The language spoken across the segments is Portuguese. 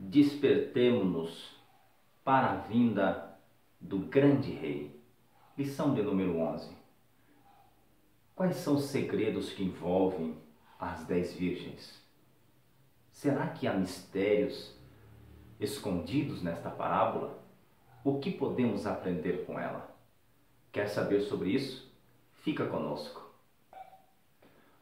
Despertemo-nos para a vinda do grande rei. Lição de número 11. Quais são os segredos que envolvem as 10 virgens? Será que há mistérios escondidos nesta parábola? O que podemos aprender com ela? Quer saber sobre isso? Fica conosco.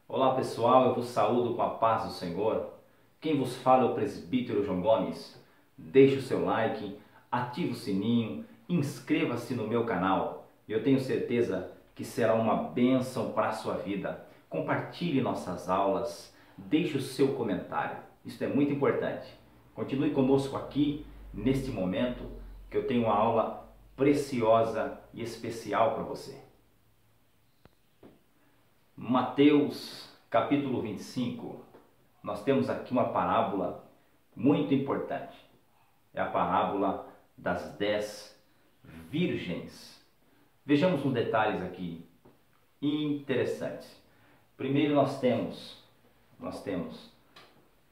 Olá pessoal, eu vos saúdo com a paz do Senhor. Quem vos fala é o presbítero João Gomes. Deixe o seu like, ative o sininho, inscreva-se no meu canal. Eu tenho certeza que será uma bênção para a sua vida. Compartilhe nossas aulas, deixe o seu comentário. Isso é muito importante. Continue conosco aqui neste momento que eu tenho uma aula preciosa e especial para você. Mateus capítulo 25. Nós temos aqui uma parábola muito importante. É a parábola das 10 virgens. Vejamos uns detalhes aqui interessantes. Primeiro nós temos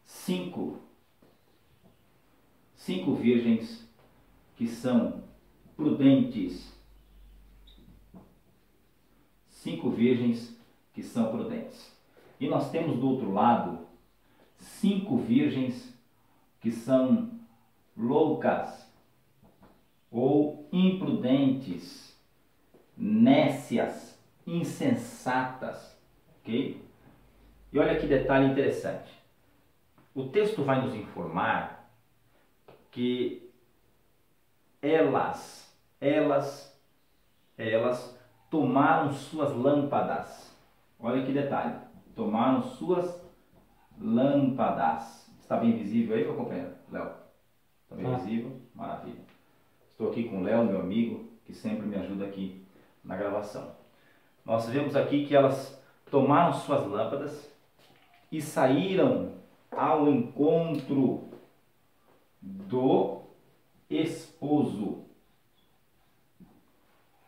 cinco virgens que são prudentes. 5 virgens que são prudentes. E nós temos do outro lado 5 virgens que são loucas ou imprudentes, nécias, insensatas, ok? E olha que detalhe interessante. O texto vai nos informar que elas tomaram suas lâmpadas. Olha que detalhe. Tomaram suas lâmpadas. Está bem visível aí, meu companheiro? Léo? Está bem visível? Maravilha. Estou aqui com o Léo, meu amigo, que sempre me ajuda aqui na gravação. Nós vemos aqui que elas tomaram suas lâmpadas e saíram ao encontro do esposo.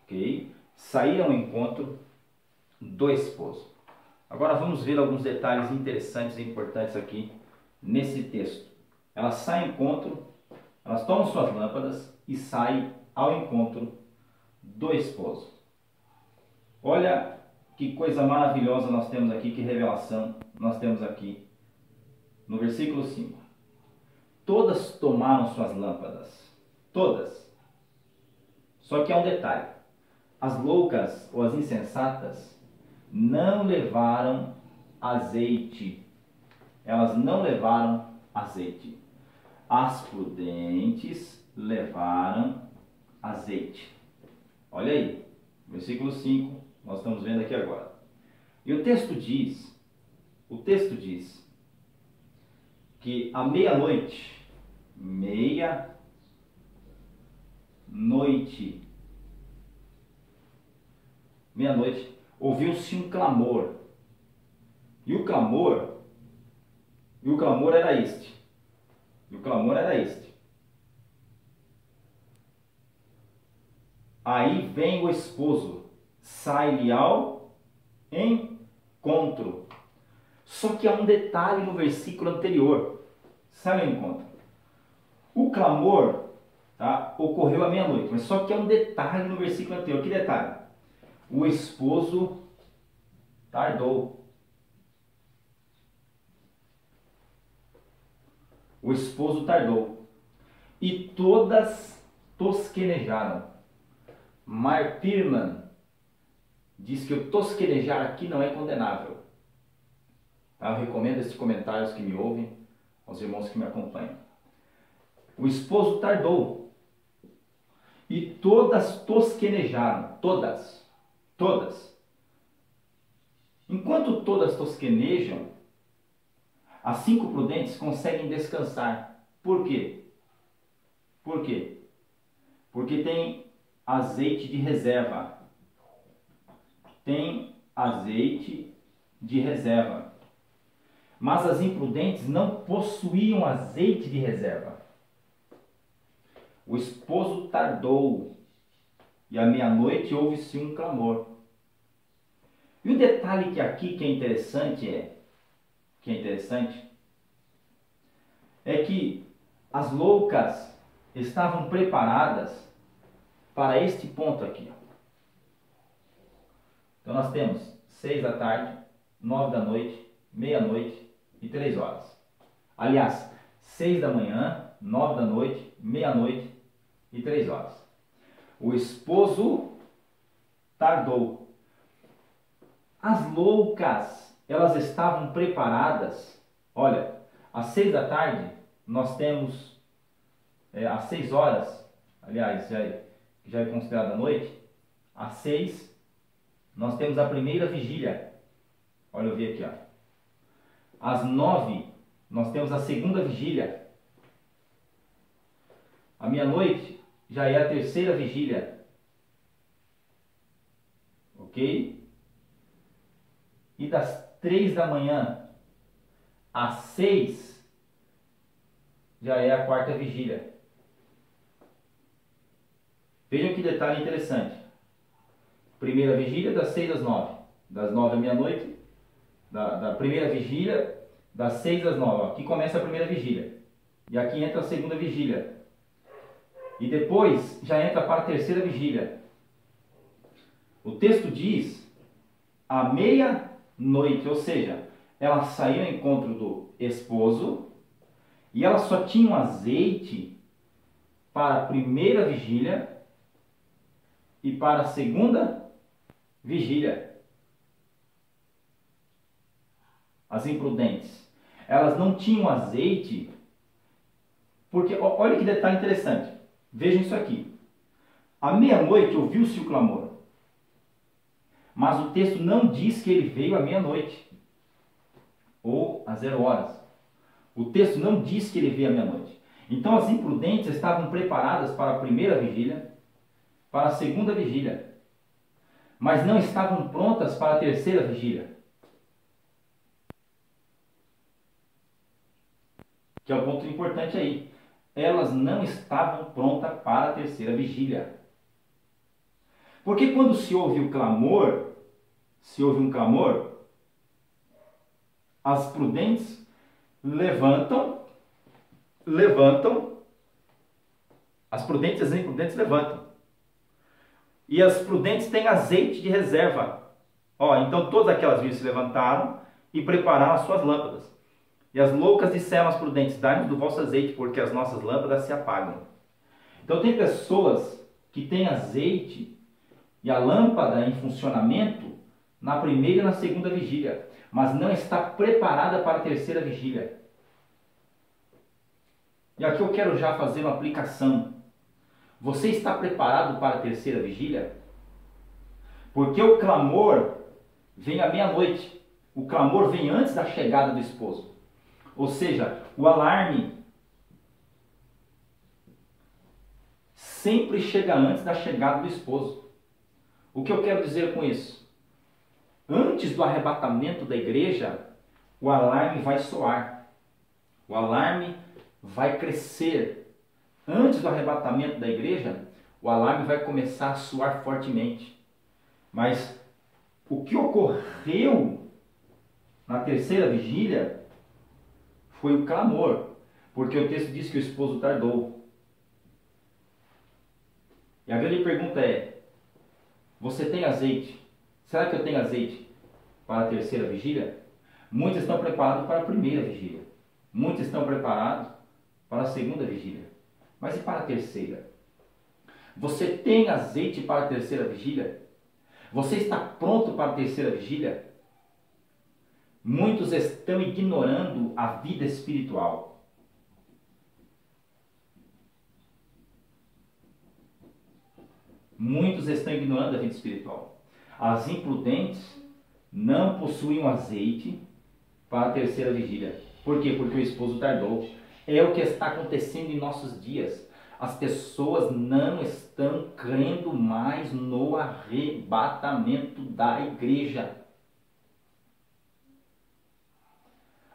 Ok? Saíram ao encontro do esposo. Agora vamos ver alguns detalhes interessantes e importantes aqui nesse texto. Elas saem ao encontro, elas tomam suas lâmpadas e saem ao encontro do esposo. Olha que coisa maravilhosa nós temos aqui, que revelação nós temos aqui no versículo 5. Todas tomaram suas lâmpadas. Todas. Só que há um detalhe. As loucas ou as insensatas não levaram azeite. Elas não levaram azeite. As prudentes levaram azeite. Olha aí, versículo 5, nós estamos vendo aqui agora. E o texto diz que à meia-noite, ouviu-se um clamor. E o clamor era este. Aí vem o esposo, sai-lhe ao encontro. Só que há um detalhe no versículo anterior. Sai ao encontro. O clamor, tá, ocorreu à meia-noite, mas só que há um detalhe no versículo anterior. Que detalhe? O esposo tardou. O esposo tardou. E todas tosquenejaram. Mark Pierman diz que o tosquenejar aqui não é condenável. Eu recomendo esses comentários que me ouvem, aos irmãos que me acompanham. O esposo tardou. E todas tosquenejaram. Todas. Enquanto todas tosquenejam, as 5 prudentes conseguem descansar. Por quê? Porque tem azeite de reserva. Mas as imprudentes não possuíam azeite de reserva. O esposo tardou e à meia-noite houve-se um clamor. E o detalhe que aqui que é interessante é que As loucas estavam preparadas para este ponto aqui. Então nós temos 6 da tarde, 9 da noite, meia-noite e 3 horas. Aliás, 6 da manhã, 9 da noite, meia-noite e 3 horas. O esposo tardou. As loucas, elas estavam preparadas. Olha, às 6 da tarde nós temos, às 6 horas, aliás, já é considerada noite, às 6 nós temos a primeira vigília. Olha, eu vi aqui, ó. Às 9 nós temos a segunda vigília. À meia-noite já é a terceira vigília. Ok? E das 3 da manhã às 6 já é a quarta vigília. Vejam que detalhe interessante. Primeira vigília das 6 às 9. Das 9 à meia-noite. Da primeira vigília das 6 às 9. Aqui começa a primeira vigília. E aqui entra a segunda vigília. E depois já entra para a terceira vigília. O texto diz à meia-noite, ou seja, ela saiu ao encontro do esposo e ela só tinha um azeite para a primeira vigília e para a segunda vigília. As imprudentes, elas não tinham azeite, porque olha que detalhe interessante. Vejam isso aqui. À meia-noite ouviu-se o clamor, mas o texto não diz que ele veio à meia-noite ou às 0 horas. O texto não diz que ele veio à meia-noite. Então as imprudentes estavam preparadas para a primeira vigília, para a segunda vigília, mas não estavam prontas para a terceira vigília, que é o ponto importante aí. Elas não estavam prontas para a terceira vigília. Porque quando se ouve o clamor, se ouve um clamor, as prudentes levantam, as prudentes e as imprudentes levantam. E as prudentes têm azeite de reserva. Então todas aquelas virgens se levantaram e prepararam as suas lâmpadas. E as loucas disseram às prudentes: dai-nos do vosso azeite, porque as nossas lâmpadas se apagam. Então tem pessoas que têm azeite e a lâmpada em funcionamento na primeira e na segunda vigília, mas não está preparada para a terceira vigília. E aqui eu quero já fazer uma aplicação. Você está preparado para a terceira vigília? Porque o clamor vem à meia-noite. O clamor vem antes da chegada do esposo. Ou seja, o alarme sempre chega antes da chegada do esposo. O que eu quero dizer com isso? Antes do arrebatamento da igreja, o alarme vai soar. O alarme vai crescer. Antes do arrebatamento da igreja, o alarme vai começar a soar fortemente. Mas o que ocorreu na terceira vigília foi o clamor, porque o texto diz que o esposo tardou. E a grande pergunta é: você tem azeite? Será que eu tenho azeite para a terceira vigília? Muitos estão preparados para a primeira vigília. Muitos estão preparados para a segunda vigília. Mas e para a terceira? Você tem azeite para a terceira vigília? Você está pronto para a terceira vigília? Muitos estão ignorando a vida espiritual. Muitos estão ignorando a vida espiritual. As imprudentes não possuem azeite para a terceira vigília. Por quê? Porque o esposo tardou. É o que está acontecendo em nossos dias. As pessoas não estão crendo mais no arrebatamento da igreja.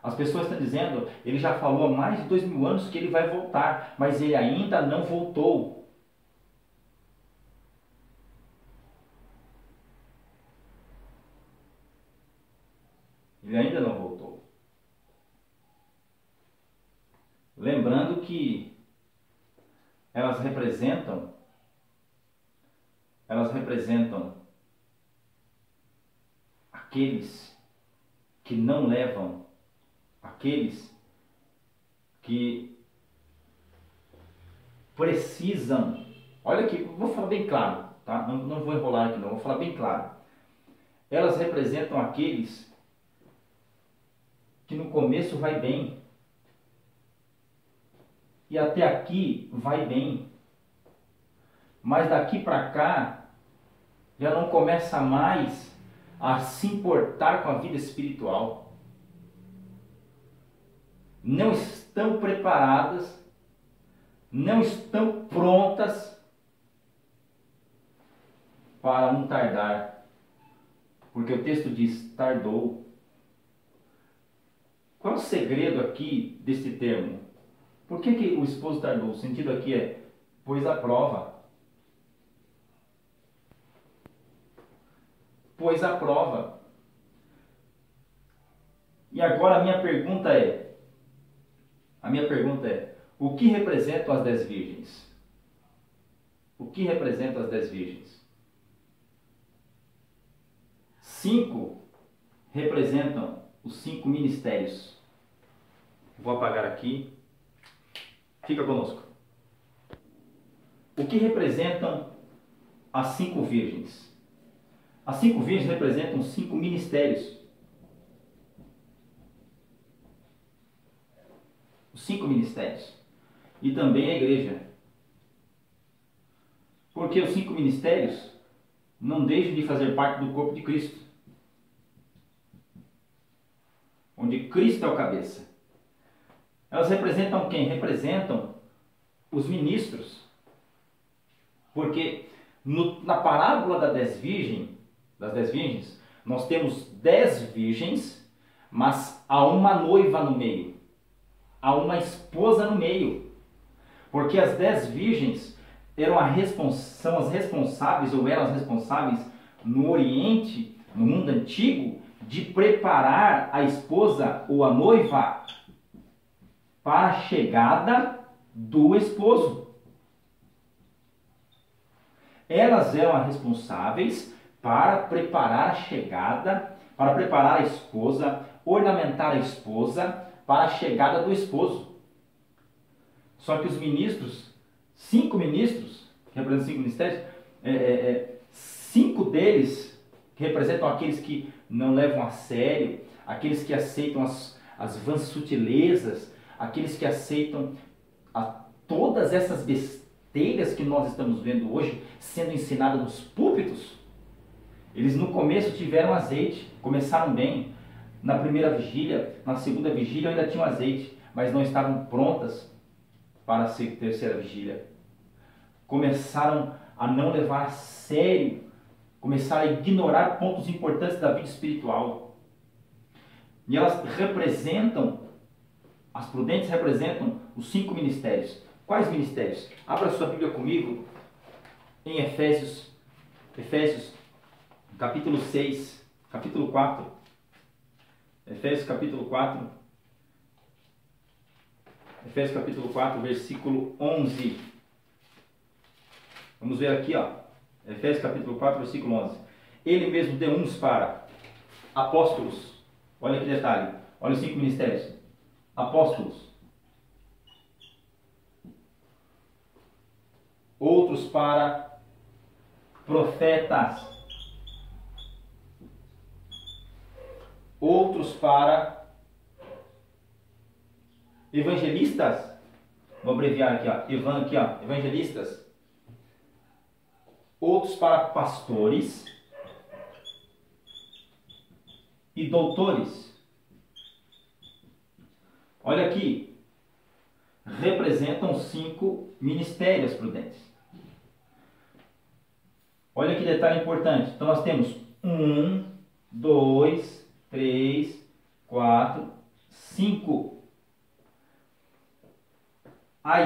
As pessoas estão dizendo: ele já falou há mais de 2000 anos que ele vai voltar, mas ele ainda não voltou. Ele ainda não voltou. Lembrando que elas representam aqueles que não levam, aqueles que precisam. Olha aqui, vou falar bem claro, tá? Não vou enrolar aqui não, vou falar bem claro. Elas representam aqueles que no começo vai bem, e até aqui vai bem, mas daqui para cá já não começa mais a se importar com a vida espiritual. Não estão preparadas, não estão prontas para um tardar, porque o texto diz tardou. Qual é o segredo aqui desse termo? Por que o esposo tardou? O sentido aqui é pôs à prova. Pôs à prova. E agora a minha pergunta é, o que representam as 10 virgens? O que representam as 10 virgens? 5 representam os 5 ministérios. Vou apagar aqui. Fica conosco. O que representam as 5 virgens? As 5 virgens representam os 5 ministérios. Os 5 ministérios. E também a igreja. Porque os 5 ministérios não deixam de fazer parte do corpo de Cristo. Onde Cristo é o cabeça. Elas representam quem? Representam os ministros. Porque na parábola das 10 virgens, nós temos 10 virgens, mas há uma noiva no meio. Há uma esposa no meio. Porque as 10 virgens são as responsáveis, ou eram as responsáveis no Oriente, no mundo antigo, de preparar a esposa ou a noiva para a chegada do esposo. Elas eram as responsáveis para preparar a chegada, para preparar a esposa, ornamentar a esposa para a chegada do esposo. Só que os ministros, 5 ministros, que representam 5 ministérios, 5 deles que representam aqueles que não levam a sério, aqueles que aceitam as vãs sutilezas, aqueles que aceitam todas essas besteiras que nós estamos vendo hoje sendo ensinadas nos púlpitos. Eles no começo tiveram azeite, começaram bem. Na primeira vigília, na segunda vigília ainda tinham azeite, mas não estavam prontas para a terceira vigília. Começaram a não levar a sério, começaram a ignorar pontos importantes da vida espiritual. E elas representam, as prudentes representam os 5 ministérios. Quais ministérios? Abra sua Bíblia comigo em Efésios capítulo 6, capítulo 4. Efésios capítulo 4. Efésios capítulo 4, versículo 11. Vamos ver aqui, ó. Efésios capítulo 4, versículo 11. Ele mesmo deu uns para apóstolos. Olha que detalhe. Olha os 5 ministérios. Apóstolos. Outros para profetas. Outros para evangelistas. Vou abreviar aqui, ó. Evangelistas. Outros para pastores e doutores. Olha aqui, representam 5 ministérios prudentes. Olha que detalhe importante. Então nós temos 1, 2, 3, 4, 5. A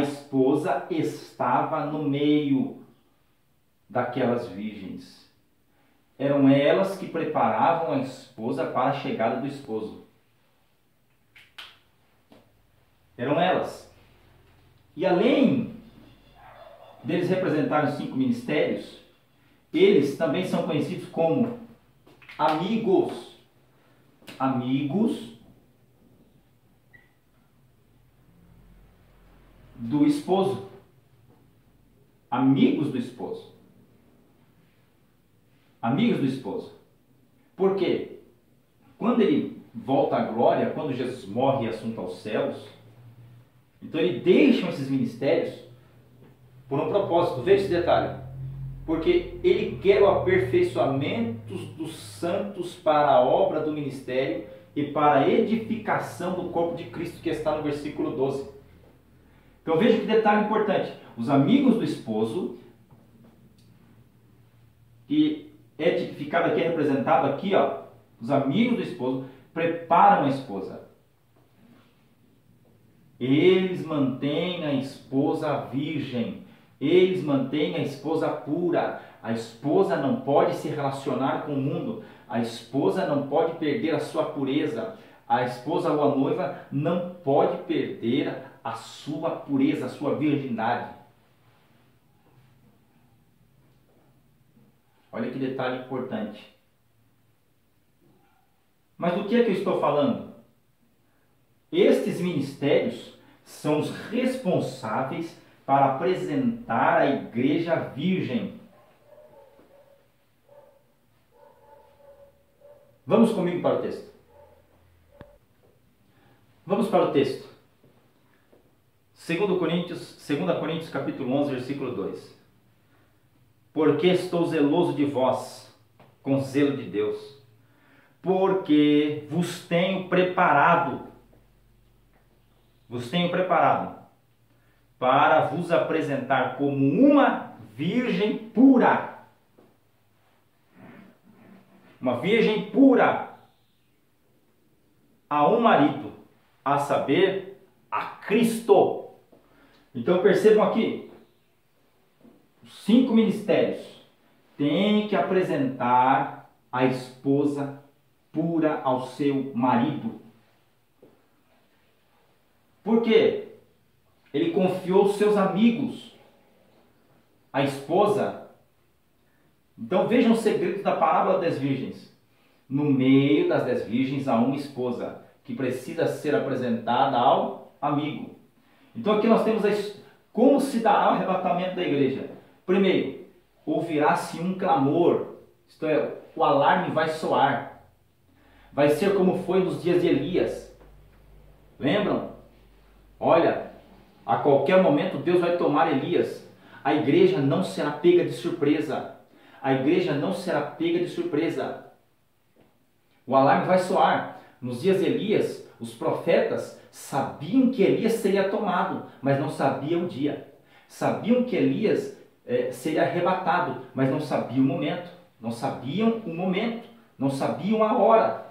esposa estava no meio daquelas virgens. Eram elas que preparavam a esposa para a chegada do esposo. Eram elas. E além deles representarem os 5 ministérios, eles também são conhecidos como amigos. Amigos do esposo. Amigos do esposo. Amigos do esposo. Por quê? Quando ele volta à glória, quando Jesus morre e assunto aos céus, então ele deixa esses ministérios por um propósito. Veja esse detalhe. Porque ele quer o aperfeiçoamento dos santos para a obra do ministério e para a edificação do corpo de Cristo, que está no versículo 12. Então veja que detalhe importante. Os amigos do esposo, que é tipificado aqui, é representado aqui, ó, os amigos do esposo preparam a esposa. Eles mantêm a esposa virgem. Eles mantêm a esposa pura. A esposa não pode se relacionar com o mundo. A esposa não pode perder a sua pureza. A esposa ou a noiva não pode perder a sua pureza, a sua virgindade. Olha que detalhe importante. Mas do que é que eu estou falando? Estes ministérios são os responsáveis para apresentar a igreja virgem. Vamos comigo para o texto. Vamos para o texto. 2 Coríntios capítulo 11, versículo 2. Porque estou zeloso de vós, com zelo de Deus, porque vos tenho preparado para vos apresentar como uma virgem pura. Uma virgem pura a um marido, a saber, a Cristo. Então percebam aqui, os 5 ministérios têm que apresentar a esposa pura ao seu marido. Por quê? Ele confiou os seus amigos, a esposa. Então vejam os segredos da parábola das virgens. No meio das 10 virgens há uma esposa que precisa ser apresentada ao amigo. Então aqui nós temos como se dará o arrebatamento da igreja. Primeiro, ouvirá-se um clamor, isto é, o alarme vai soar. Vai ser como foi nos dias de Elias. Lembram? Olha, a qualquer momento Deus vai tomar Elias. A igreja não será pega de surpresa. A igreja não será pega de surpresa. O alarme vai soar. Nos dias de Elias, os profetas sabiam que Elias seria tomado, mas não sabiam o dia. Sabiam que Elias seria arrebatado, mas não sabiam o momento. Não sabiam o momento. Não sabiam a hora.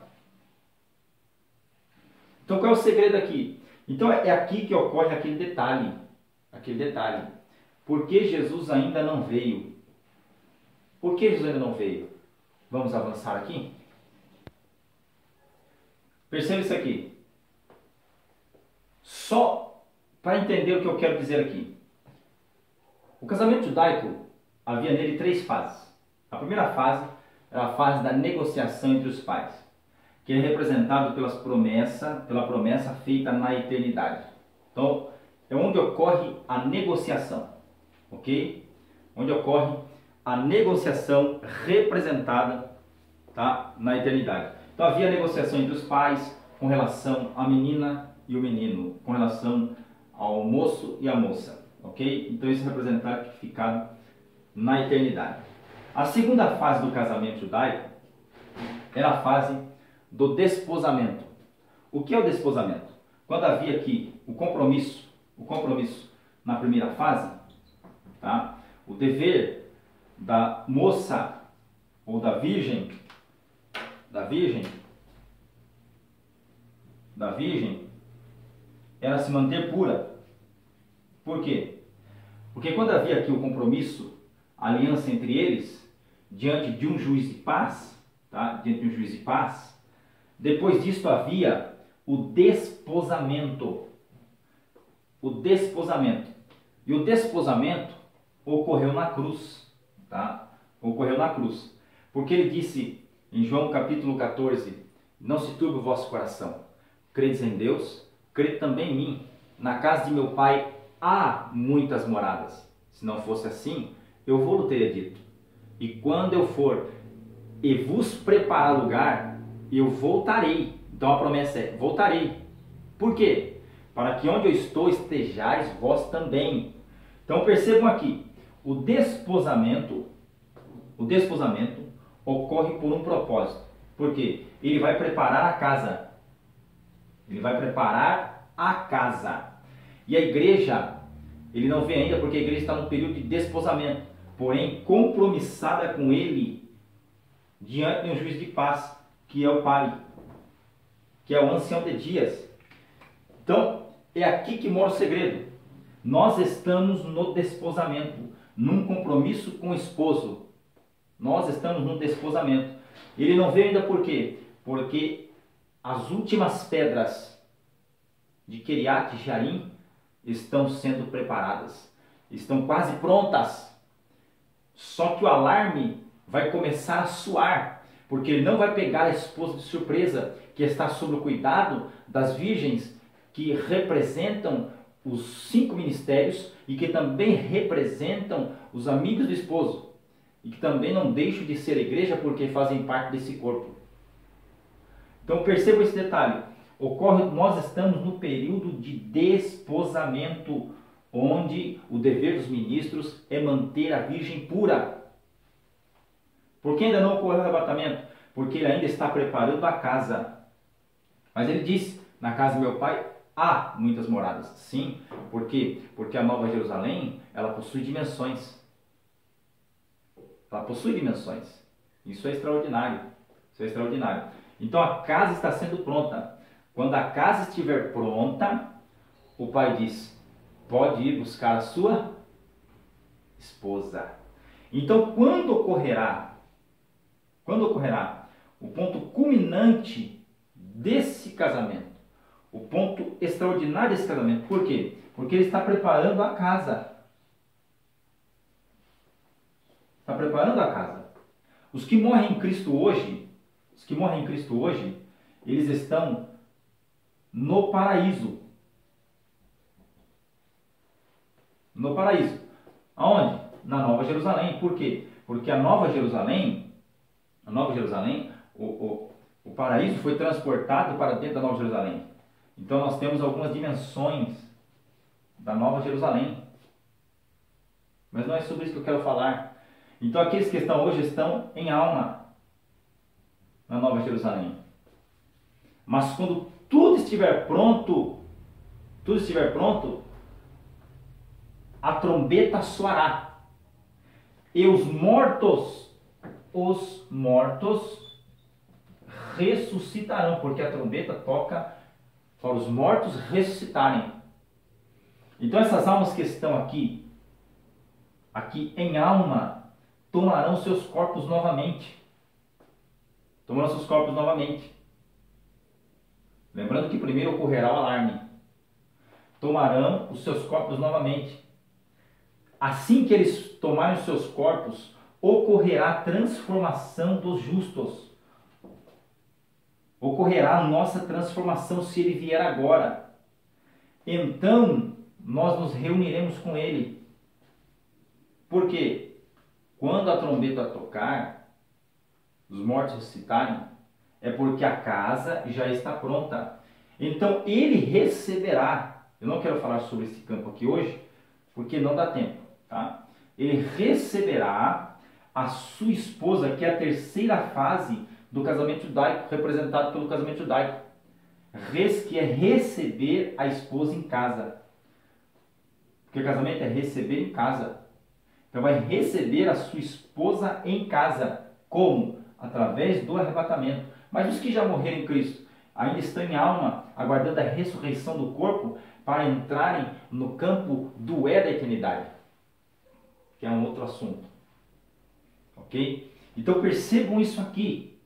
Então qual é o segredo aqui? Então é aqui que ocorre aquele detalhe. Por que Jesus ainda não veio? Por que Jesus ainda não veio? Vamos avançar aqui? Perceba isso aqui. Só para entender o que eu quero dizer aqui. O casamento judaico havia nele 3 fases. A primeira fase era a fase da negociação entre os pais, que é representado pela promessa feita na eternidade. Então, é onde ocorre a negociação, ok? Onde ocorre a negociação representada, tá, na eternidade. Então, havia negociação entre os pais com relação à menina e o menino, com relação ao moço e à moça, ok? Então, isso é representado na eternidade. A segunda fase do casamento judaico era a fase do desposamento. O que é o desposamento? Quando havia aqui o compromisso na primeira fase, tá? O dever da moça ou da virgem era se manter pura. Por quê? Porque quando havia aqui o compromisso, a aliança entre eles, diante de um juiz de paz, tá? Depois disto havia o desposamento. o desposamento. E o desposamento ocorreu na cruz, tá? Ocorreu na cruz. Porque ele disse em João capítulo 14, não se turbe o vosso coração. Credes em Deus, crede também em mim. Na casa de meu pai há muitas moradas. Se não fosse assim, eu vou-lhe teria dito. E quando eu for e vos preparar lugar, eu voltarei. Então a promessa é, voltarei. Por quê? Para que onde eu estou estejais vós também. Então percebam aqui, o desposamento ocorre por um propósito. Por quê? Ele vai preparar a casa. Ele vai preparar a casa. E a igreja, ele não vem ainda porque a igreja está no período de desposamento, porém compromissada com ele diante de um juiz de paz, que é o Pai, que é o ancião de dias. Então, é aqui que mora o segredo. Nós estamos no desposamento, num compromisso com o esposo. Nós estamos no desposamento. Ele não veio ainda por quê? Porque as últimas pedras de Kiriat Jearim estão sendo preparadas. Estão quase prontas. Só que o alarme vai começar a soar, porque ele não vai pegar a esposa de surpresa, que está sob o cuidado das virgens, que representam os 5 ministérios e que também representam os amigos do esposo, e que também não deixam de ser igreja porque fazem parte desse corpo. Então perceba esse detalhe. Nós estamos no período de desposamento, onde o dever dos ministros é manter a virgem pura. Por que ainda não ocorreu o arrebatamento? Porque ele ainda está preparando a casa. Mas ele disse, na casa do meu pai há muitas moradas. Sim, por quê? Porque a Nova Jerusalém, ela possui dimensões. Ela possui dimensões. Isso é extraordinário. Isso é extraordinário. Então a casa está sendo pronta. Quando a casa estiver pronta, o pai diz, pode ir buscar a sua esposa. Então quando ocorrerá o ponto culminante desse casamento, o ponto extraordinário desse casamento? Por quê? Porque ele está preparando a casa. Está preparando a casa. Os que morrem em Cristo hoje, eles estão no paraíso. No paraíso. Aonde? Na Nova Jerusalém. Por quê? Porque a Nova Jerusalém, o paraíso foi transportado para dentro da Nova Jerusalém. Então nós temos algumas dimensões da Nova Jerusalém. Mas não é sobre isso que eu quero falar. Então aqueles que estão hoje estão em alma na Nova Jerusalém. Mas quando tudo estiver pronto, a trombeta soará. E os mortos ressuscitarão, porque a trombeta toca para os mortos ressuscitarem. Então essas almas que estão aqui em alma, tomarão seus corpos novamente. Lembrando que primeiro ocorrerá o alarme. Tomarão os seus corpos novamente. Assim que eles tomarem os seus corpos, ocorrerá a transformação dos justos. Ocorrerá a nossa transformação se ele vier agora. Então, nós nos reuniremos com ele. Por quê? Quando a trombeta tocar, os mortos ressuscitarem, é porque a casa já está pronta. Então ele receberá. Eu não quero falar sobre esse campo aqui hoje, porque não dá tempo, tá? Ele receberá a sua esposa, que é a terceira fase do casamento judaico, representado pelo casamento judaico. Que é receber a esposa em casa. Porque o casamento é receber em casa. Então vai receber a sua esposa em casa. Como? Através do arrebatamento. Mas os que já morreram em Cristo ainda estão em alma, aguardando a ressurreição do corpo para entrarem no campo do da eternidade, que é um outro assunto. Ok? Então percebam isso aqui.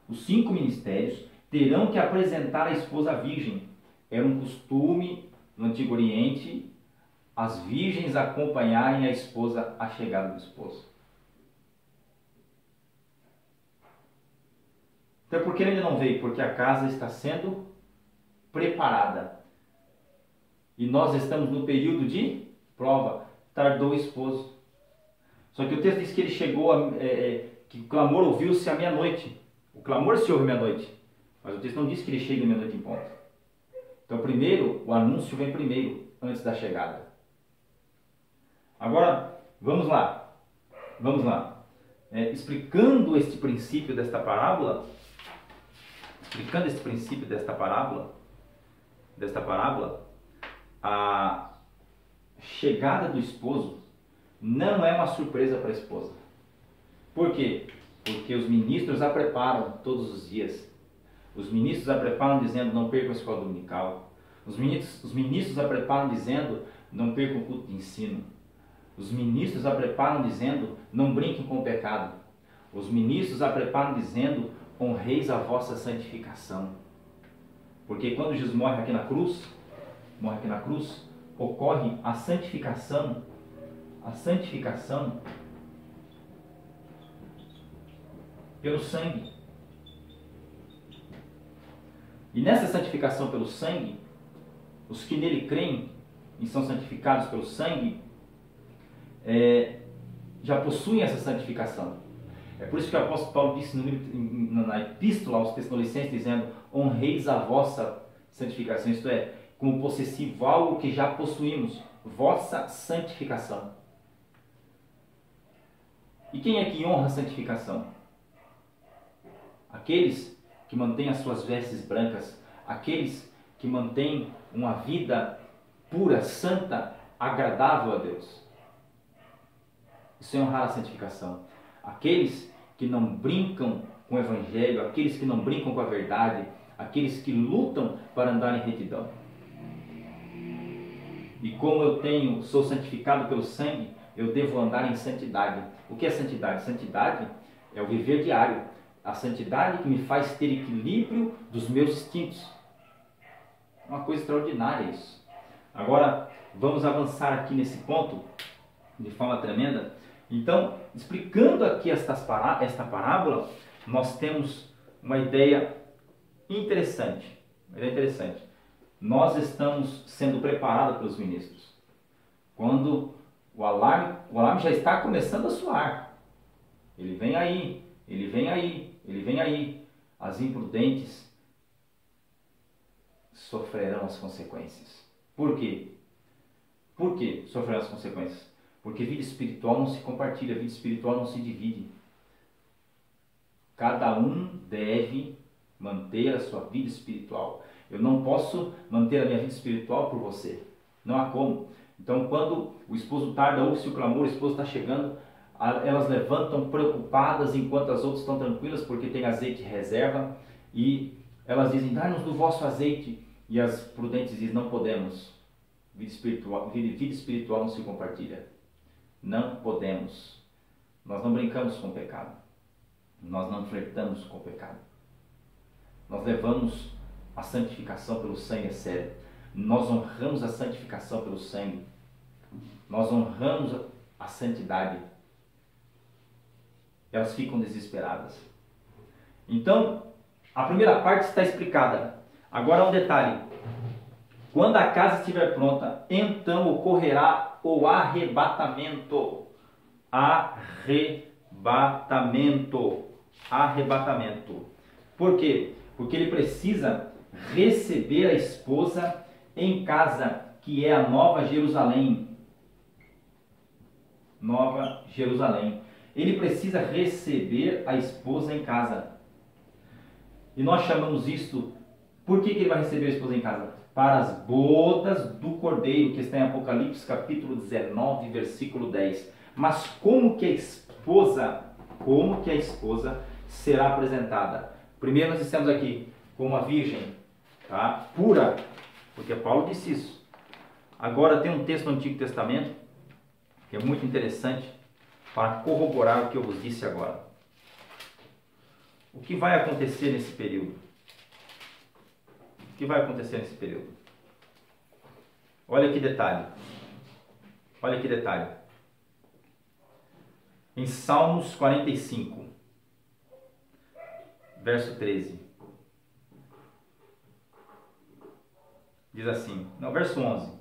Os 5 ministérios terão que apresentar a esposa virgem. Era um costume no Antigo Oriente, as virgens acompanharem a esposa à chegada do esposo. Então, por que ele não veio? Porque a casa está sendo preparada. E nós estamos no período de prova. Tardou o esposo. Só que o texto diz que ele chegou, que o clamor ouviu-se à meia-noite. O clamor se ouve à meia-noite. Mas o texto não diz que ele chega à meia-noite em ponto. Então, primeiro, o anúncio vem primeiro, antes da chegada. Agora, vamos lá. Vamos lá. Explicando este princípio desta parábola, a chegada do esposo não é uma surpresa para a esposa. Por quê? Porque os ministros a preparam todos os dias. Os ministros a preparam dizendo, não percam a escola dominical. Os ministros a preparam dizendo, não percam o culto de ensino. Os ministros a preparam dizendo, não brinquem com o pecado. Os ministros a preparam dizendo, honreis a vossa santificação. Porque quando Jesus morre aqui na cruz, ocorre a santificação pelo sangue. E nessa santificação pelo sangue, os que nele creem e são santificados pelo sangue, já possuem essa santificação. É por isso que o apóstolo Paulo disse na epístola aos Tessalonicenses, dizendo, honreis a vossa santificação, isto é, como possessivo algo que já possuímos, vossa santificação. E quem é que honra a santificação? Aqueles que mantêm as suas vestes brancas, aqueles que mantêm uma vida pura, santa, agradável a Deus. Isso é honrar a santificação. Aqueles que não brincam com o Evangelho, aqueles que não brincam com a verdade, aqueles que lutam para andar em retidão. E como sou santificado pelo sangue, eu devo andar em santidade. O que é santidade? Santidade é o viver diário. A santidade que me faz ter equilíbrio dos meus instintos. É uma coisa extraordinária isso. Agora, vamos avançar aqui nesse ponto, de forma tremenda. Então, explicando aqui esta parábola, nós temos uma ideia interessante. Nós estamos sendo preparados pelos ministros. Quando o alarme já está começando a soar. Ele vem aí. As imprudentes sofrerão as consequências. Por quê? Por que sofrerão as consequências? Porque vida espiritual não se compartilha, vida espiritual não se divide. Cada um deve manter a sua vida espiritual. Eu não posso manter a minha vida espiritual por você. Não há como. Então, quando o esposo tarda, ouve-se o clamor, o esposo está chegando, elas levantam preocupadas enquanto as outras estão tranquilas porque tem azeite de reserva e elas dizem, dai-nos do vosso azeite, e as prudentes dizem, não podemos. Vida espiritual não se compartilha. Não podemos. Nós não brincamos com o pecado. Nós não flertamos com o pecado. Nós levamos a santificação pelo sangue a sério. Nós honramos a santificação pelo sangue. Nós honramos a santidade. Elas ficam desesperadas. Então, a primeira parte está explicada. Agora um detalhe. Quando a casa estiver pronta, então ocorrerá o arrebatamento. Arrebatamento. Por quê? Porque ele precisa receber a esposa em casa, que é a Nova Jerusalém. Nova Jerusalém. Ele precisa receber a esposa em casa. E nós chamamos isto, por que ele vai receber a esposa em casa? Para as bodas do Cordeiro, que está em Apocalipse capítulo 19, versículo 10. Mas como que a esposa será apresentada? Primeiro nós dissemos aqui, como a virgem, tá? Pura, porque Paulo disse isso. Agora tem um texto no Antigo Testamento, que é muito interessante, para corroborar o que eu vos disse agora. O que vai acontecer nesse período? O que vai acontecer nesse período? Olha que detalhe. Olha que detalhe. Em Salmos 45, verso 13. Diz assim, não, verso 11,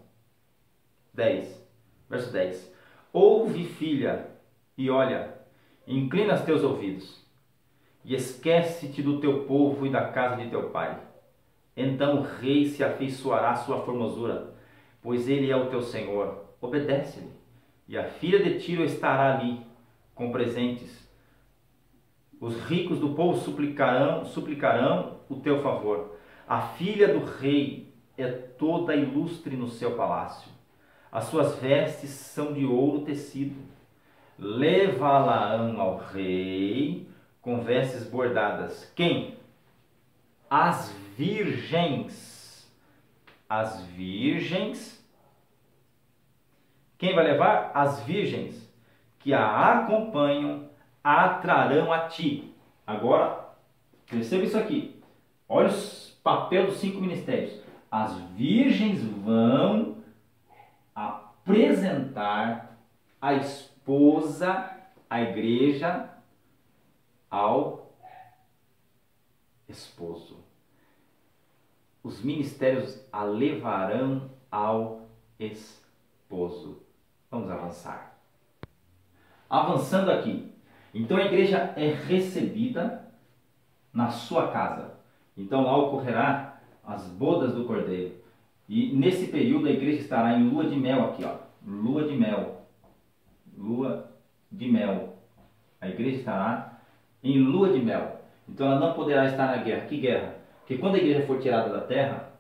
10, verso 10. Ouve, filha, e olha, inclina os teus ouvidos, e esquece-te do teu povo e da casa de teu pai. Então o rei se afeiçoará à sua formosura, pois ele é o teu Senhor. Obedece-lhe, e a filha de Tiro estará ali, com presentes. Os ricos do povo suplicarão o teu favor. A filha do rei é toda ilustre no seu palácio. As suas vestes são de ouro tecido. Levá-la-ão ao rei com vestes bordadas. Quem? As virgens. As virgens. Quem vai levar? As virgens que a acompanham atrarão a ti. Agora, perceba isso aqui. Olha o papel dos 5 ministérios. As virgens vão apresentar a esposa, a igreja, ao esposo. Os ministérios a levarão ao esposo. Vamos avançar. Avançando aqui. Então a igreja é recebida na sua casa. Então lá ocorrerá as bodas do Cordeiro. E nesse período a igreja estará em lua de mel aqui, ó. Lua de mel. Lua de mel. A igreja estará em lua de mel. Então ela não poderá estar na guerra. Que guerra? Porque quando a igreja for tirada da terra,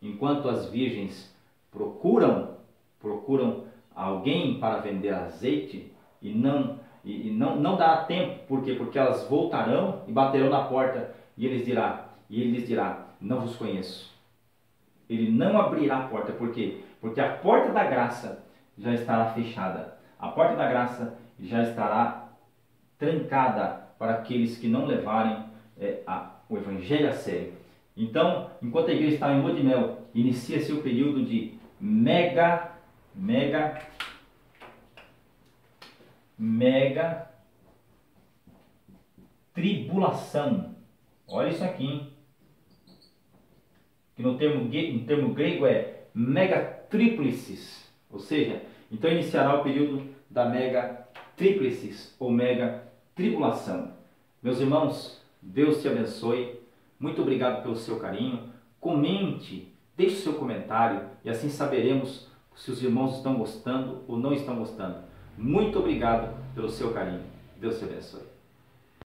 enquanto as virgens procuram alguém para vender azeite e não dá tempo, por quê? Porque elas voltarão e baterão na porta e ele lhes dirá, não vos conheço. Ele não abrirá a porta, por quê? Porque a porta da graça já estará fechada. A porta da graça já estará trancada para aqueles que não levarem o evangelho a sério. Então, enquanto a igreja está em lua de mel, inicia-se o período de mega tribulação. Olha isso aqui, hein? Que no termo grego é megatríplices. Ou seja, então iniciará o período da megatríplices ou mega tribulação. Meus irmãos, Deus te abençoe. Muito obrigado pelo seu carinho. Comente, deixe o seu comentário e assim saberemos se os irmãos estão gostando ou não estão gostando. Muito obrigado pelo seu carinho. Deus te abençoe.